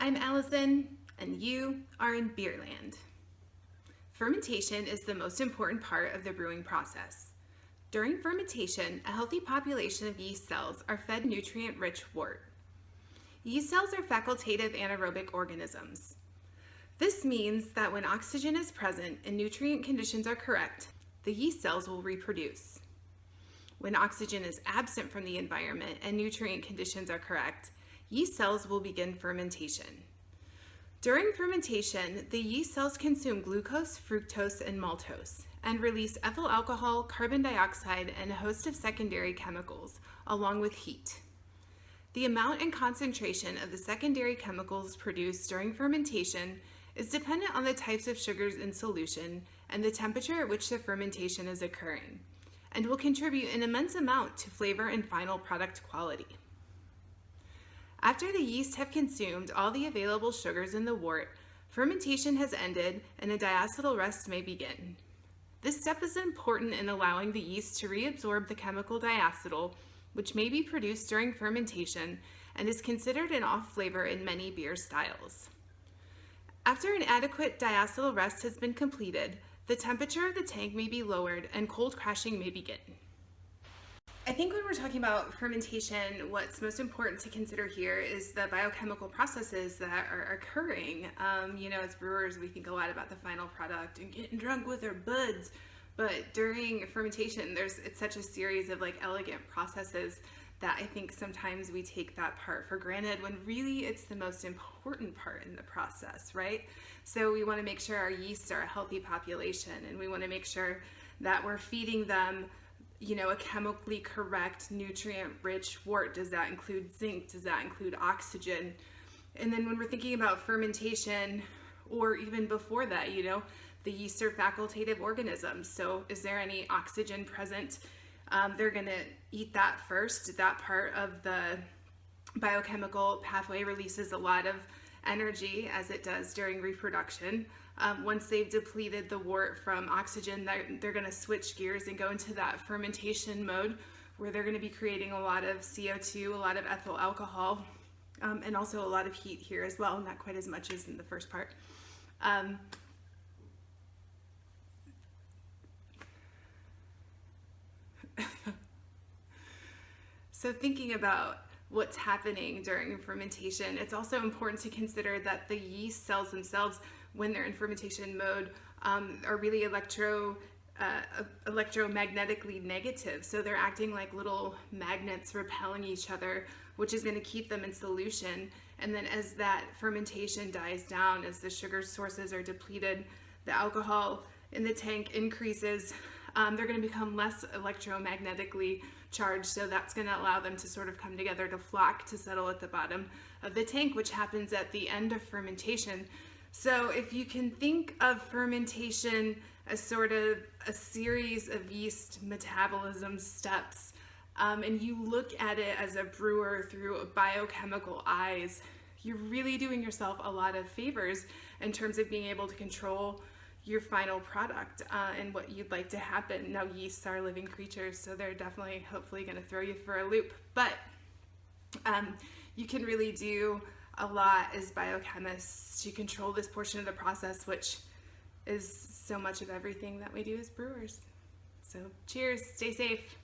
I'm Allison, and you are in Beerland. Fermentation is the most important part of the brewing process. During fermentation, a healthy population of yeast cells are fed nutrient-rich wort. Yeast cells are facultative anaerobic organisms. This means that when oxygen is present and nutrient conditions are correct, the yeast cells will reproduce. When oxygen is absent from the environment and nutrient conditions are correct, yeast cells will begin fermentation. During fermentation, the yeast cells consume glucose, fructose, and maltose, and release ethyl alcohol, carbon dioxide, and a host of secondary chemicals, along with heat. The amount and concentration of the secondary chemicals produced during fermentation is dependent on the types of sugars in solution and the temperature at which the fermentation is occurring, and will contribute an immense amount to flavor and final product quality. After the yeast have consumed all the available sugars in the wort, fermentation has ended and a diacetyl rest may begin. This step is important in allowing the yeast to reabsorb the chemical diacetyl, which may be produced during fermentation and is considered an off flavor in many beer styles. After an adequate diacetyl rest has been completed, the temperature of the tank may be lowered and cold crashing may begin. I think when we're talking about fermentation, what's most important to consider here is the biochemical processes that are occurring. As brewers, we think a lot about the final product and getting drunk with our buds, but during fermentation, it's such a series of elegant processes that I think sometimes we take that part for granted when really it's the most important part in the process, right? So we want to make sure our yeasts are a healthy population, and we want to make sure that we're feeding them a chemically correct, nutrient-rich wort. Does that include zinc? Does that include oxygen? And then when we're thinking about fermentation, or even before that, the yeasts are facultative organisms. So is there any oxygen present? They're going to eat that first. That part of the biochemical pathway releases a lot of energy, as it does during reproduction. Once they've depleted the wort from oxygen, they're going to switch gears and go into that fermentation mode where they're going to be creating a lot of CO2, a lot of ethyl alcohol, and also a lot of heat here as well, not quite as much as in the first part. So thinking about what's happening during fermentation, it's also important to consider that the yeast cells themselves, when they're in fermentation mode, are really electromagnetically negative. So they're acting like little magnets repelling each other, which is going to keep them in solution. And then as that fermentation dies down, as the sugar sources are depleted, the alcohol in the tank increases, they're going to become less electromagnetically charged, so that's going to allow them to sort of come together to flock to settle at the bottom of the tank, which happens at the end of fermentation. So if you can think of fermentation as sort of a series of yeast metabolism steps, and you look at it as a brewer through biochemical eyes, you're really doing yourself a lot of favors in terms of being able to control your final product and what you'd like to happen. Now, yeasts are living creatures, so they're definitely, hopefully, going to throw you for a loop. But you can really do a lot as biochemists to control this portion of the process, which is so much of everything that we do as brewers. So cheers, stay safe.